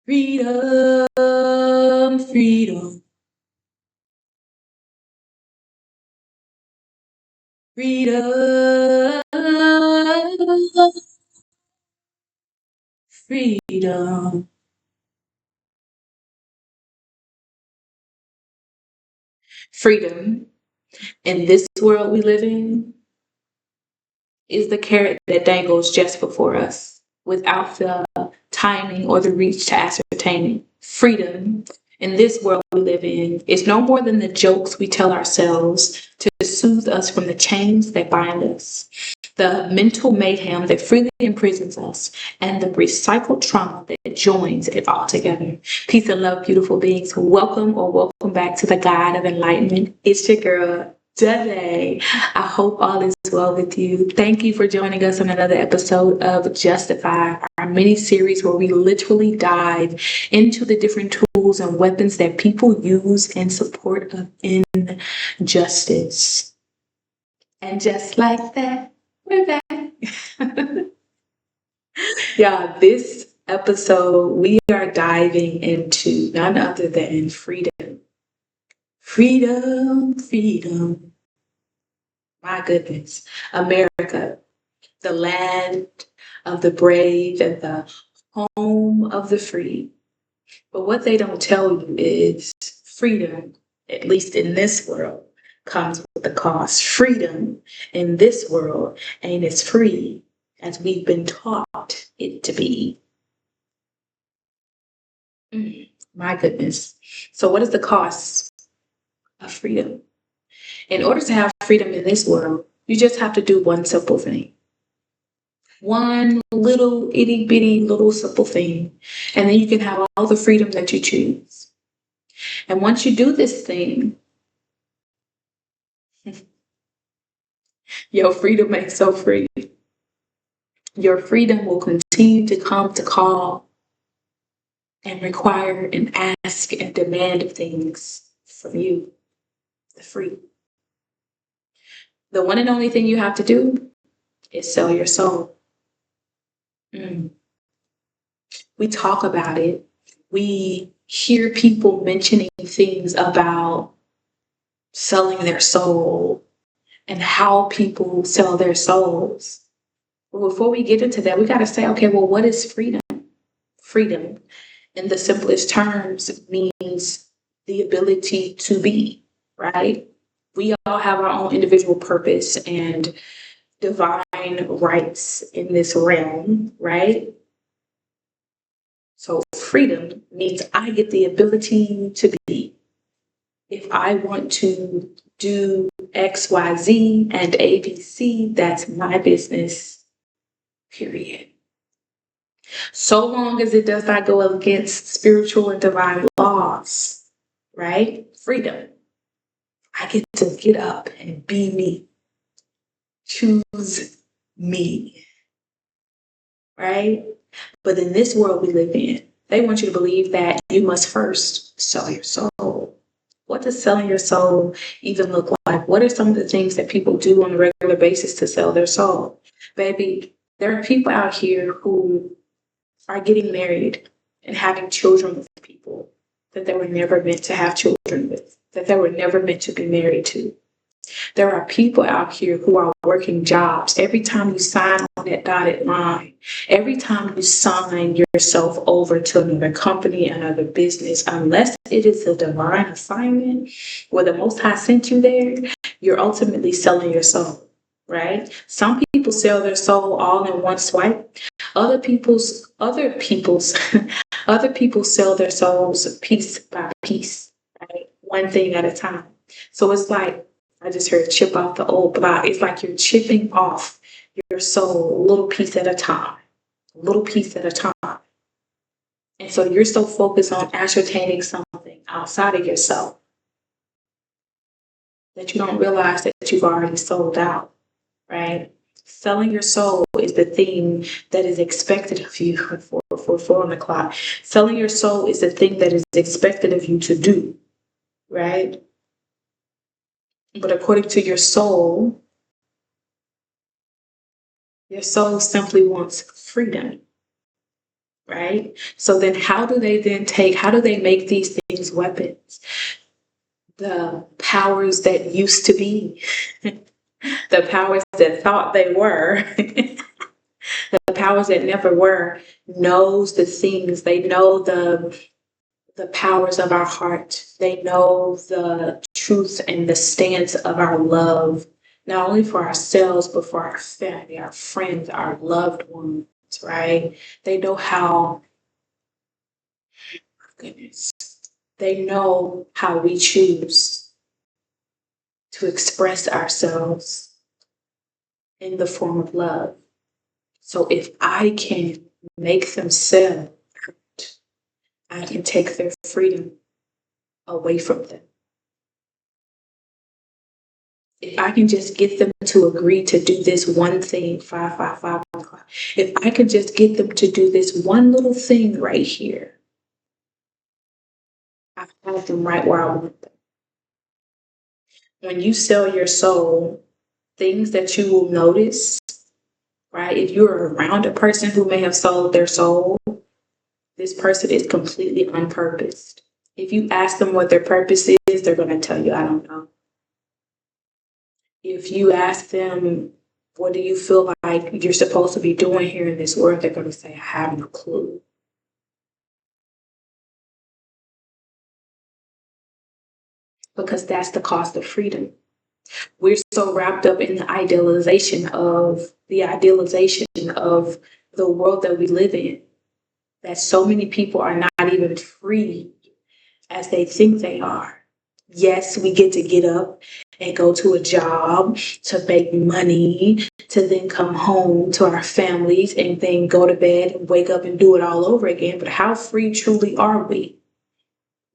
Freedom, freedom, freedom, freedom. Freedom in this world we live in is the carrot that dangles just before us without the timing or the reach to ascertain it. Freedom in this world we live in is no more than the jokes we tell ourselves to soothe us from the chains that bind us, the mental mayhem that freely imprisons us, and the recycled trauma that joins it all together. Peace and love, beautiful beings. Welcome or welcome back to the God of Enlightenment. It's your girl, Today. I hope all is well with you. Thank you for joining us on another episode of Justify, our mini series where we literally dive into the different tools and weapons that people use in support of injustice. And just like that, we're back. Yeah, this episode, we are diving into none other than freedom. Freedom, freedom. My goodness. America, the land of the brave and the home of the free. But what they don't tell you is freedom, at least in this world, comes with a cost. Freedom in this world ain't as free as we've been taught it to be. My goodness. So what is the cost of freedom? In order to have freedom in this world, you just have to do one simple thing. One little itty bitty little simple thing. And then you can have all the freedom that you choose. And once you do this thing, your freedom ain't so free. Your freedom will continue to come to call and require and ask and demand things from you. The free. The one and only thing you have to do is sell your soul. We talk about it. We hear people mentioning things about selling their soul and how people sell their souls. But before we get into that, we got to say, okay, well, what is freedom? Freedom, in the simplest terms, means the ability to be, right? We all have our own individual purpose and divine rights in this realm, right? So freedom means I get the ability to be. If I want to do X, Y, Z, and ABC, that's my business, period. So long as it does not go against spiritual and divine laws, right? Freedom. I get to get up and be me. Choose me, right? But in this world we live in, they want you to believe that you must first sell your soul. What does selling your soul even look like? What are some of the things that people do on a regular basis to sell their soul? Baby, there are people out here who are getting married and having children with people that they were never meant to have children with, that they were never meant to be married to. There are people out here who are working jobs. Every time you sign on that dotted line, every time you sign yourself over to another company, another business, unless it is a divine assignment where the Most High sent you there, you're ultimately selling your soul, right? Some people sell their soul all in one swipe. Other people sell their souls piece by piece, right? One thing at a time. So it's like, I just heard chip off the old block. It's like you're chipping off your soul a little piece at a time, a little piece at a time. And so you're so focused on ascertaining something outside of yourself that you don't realize that you've already sold out, right? Selling your soul is the thing that is expected of you for 4 on the clock. Selling your soul is the thing that is expected of you to do, right? But according to your soul simply wants freedom. right? So then how do they make these things weapons? The powers that used to be, the powers that thought they were, the powers that never were, knows the things. They know the powers of our heart. They know the truth and the stance of our love, not only for ourselves, but for our family, our friends, our loved ones, right? They know how, goodness, they know how we choose to express ourselves in the form of love. So if I can make them sell, I can take their freedom away from them. If I can just get them to agree to do this one thing, 555, if I can just get them to do this one little thing right here, I have them right where I want them. When you sell your soul, things that you will notice, right? If you're around a person who may have sold their soul, this person is completely unpurposed. If you ask them what their purpose is, they're going to tell you, I don't know. If you ask them, what do you feel like you're supposed to be doing here in this world, they're going to say, I have no clue. Because that's the cost of freedom. We're so wrapped up in the idealization of the world that we live in, that so many people are not even free as they think they are. Yes, we get up and go to a job to make money, to then come home to our families and then go to bed and wake up and do it all over again. But how free truly are we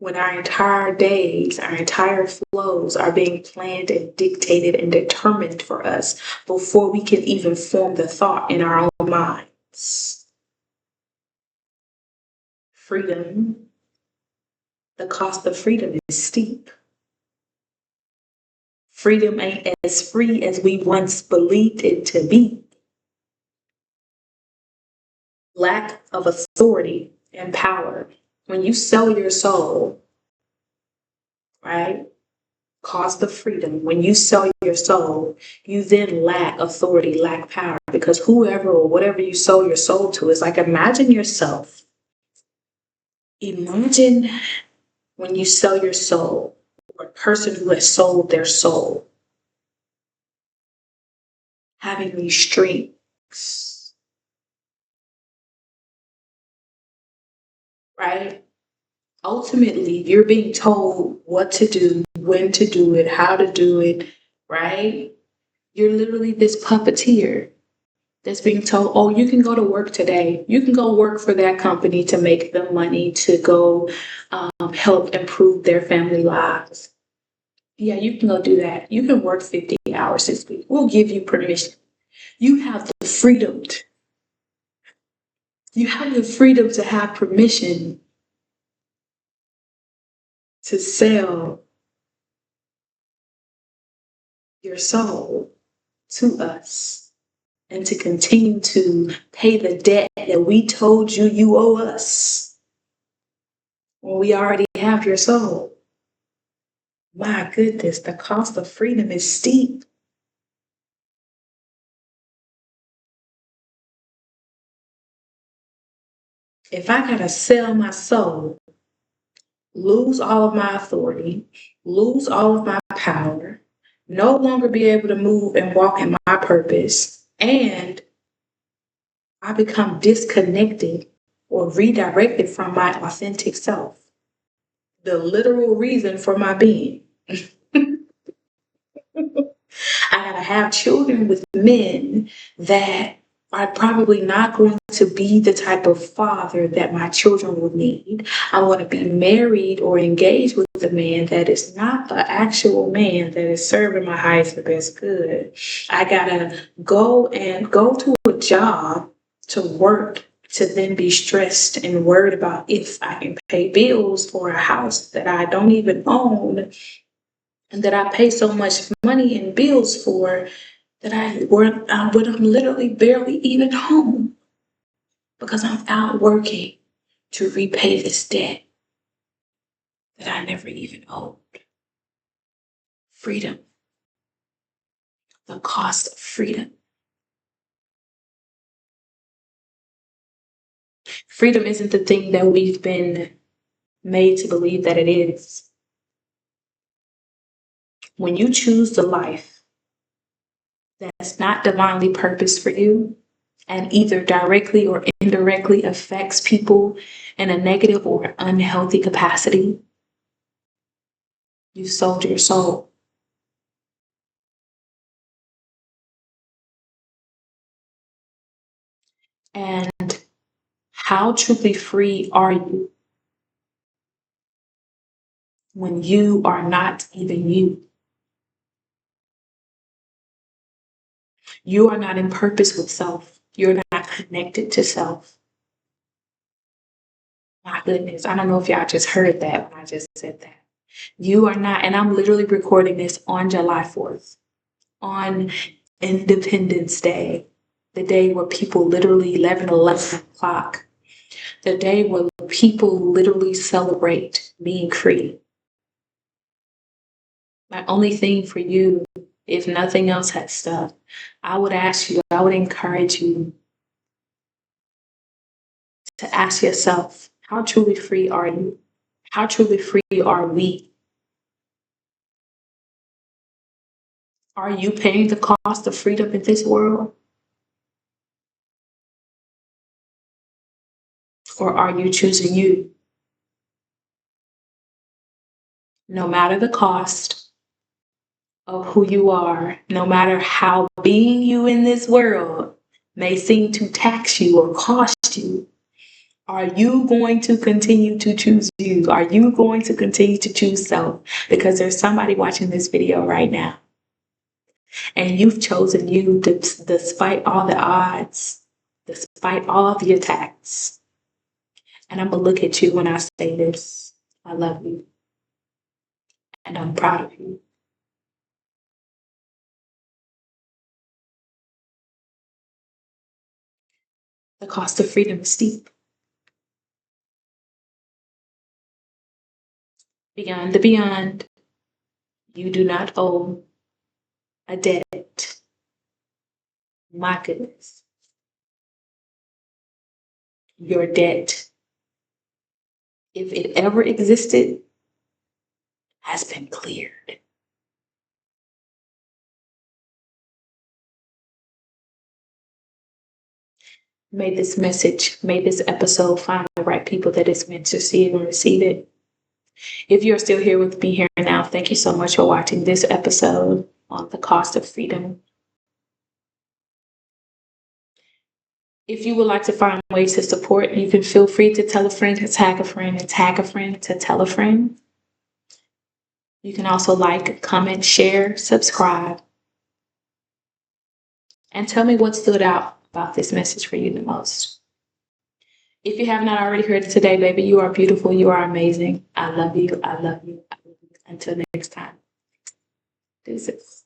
when our entire days, our entire flows are being planned and dictated and determined for us before we can even form the thought in our own minds? Freedom, the cost of freedom is steep. Freedom ain't as free as we once believed it to be. Lack of authority and power. When you sell your soul, right? Cost of freedom. When you sell your soul, you then lack authority, lack power, because whoever or whatever you sold your soul to is like, imagine when you sell your soul, or a person who has sold their soul, having these strings, right? Ultimately, you're being told what to do, when to do it, how to do it, right? You're literally this puppeteer that's being told, oh, you can go to work today. You can go work for that company to make them money to go help improve their family lives. Yeah, you can go do that. You can work 50 hours this week. We'll give you permission. You have the freedom. You have the freedom to have permission to sell your soul to us and to continue to pay the debt that we told you you owe us when we already have your soul. My goodness, the cost of freedom is steep. If I gotta sell my soul, lose all of my authority, lose all of my power, no longer be able to move and walk in my purpose, and I become disconnected or redirected from my authentic self, the literal reason for my being. I gotta have children with men that are probably not going to be the type of father that my children will need. I want to be married or engaged with a man that is not an actual man that is serving my highest and best good. I gotta go to a job to work to then be stressed and worried about if I can pay bills for a house that I don't even own and that I pay so much money in bills for that I'm literally barely even home. because I'm out working to repay this debt that I never even owed. Freedom. The cost of freedom. Freedom isn't the thing that we've been made to believe that it is. When you choose the life that's not divinely purposed for you and either directly or indirectly affects people in a negative or unhealthy capacity, you've sold your soul. And how truly free are you when you are not even you? You are not in purpose with self. You're not connected to self. My goodness, I don't know if y'all just heard that when I just said that. You are not, and I'm literally recording this on July 4th, on Independence Day, the day where people literally 11 o'clock, the day where people literally celebrate being free. My only thing for you, if nothing else has stuck, I would encourage you to ask yourself, how truly free are you? How truly free are we? Are you paying the cost of freedom in this world? Or are you choosing you? No matter the cost of who you are, no matter how being you in this world may seem to tax you or cost you, are you going to continue to choose you? Are you going to continue to choose self? Because there's somebody watching this video right now, and you've chosen you despite all the odds, despite all of the attacks. And I'm going to look at you when I say this. I love you, and I'm proud of you. The cost of freedom is steep. Beyond the beyond, you do not owe a debt. My goodness. Your debt, if it ever existed, has been cleared. May this message, may this episode find the right people that it's meant to see it and receive it. If you're still here with me here now, thank you so much for watching this episode on the cost of freedom. If you would like to find ways to support, you can feel free to tell a friend, to tag a friend, and tag a friend to tell a friend. You can also like, comment, share, subscribe, and tell me what stood out about this message for you the most. If you have not already heard it today, baby, you are beautiful. You are amazing. I love you. I love you. I love you. Until next time. Deuces.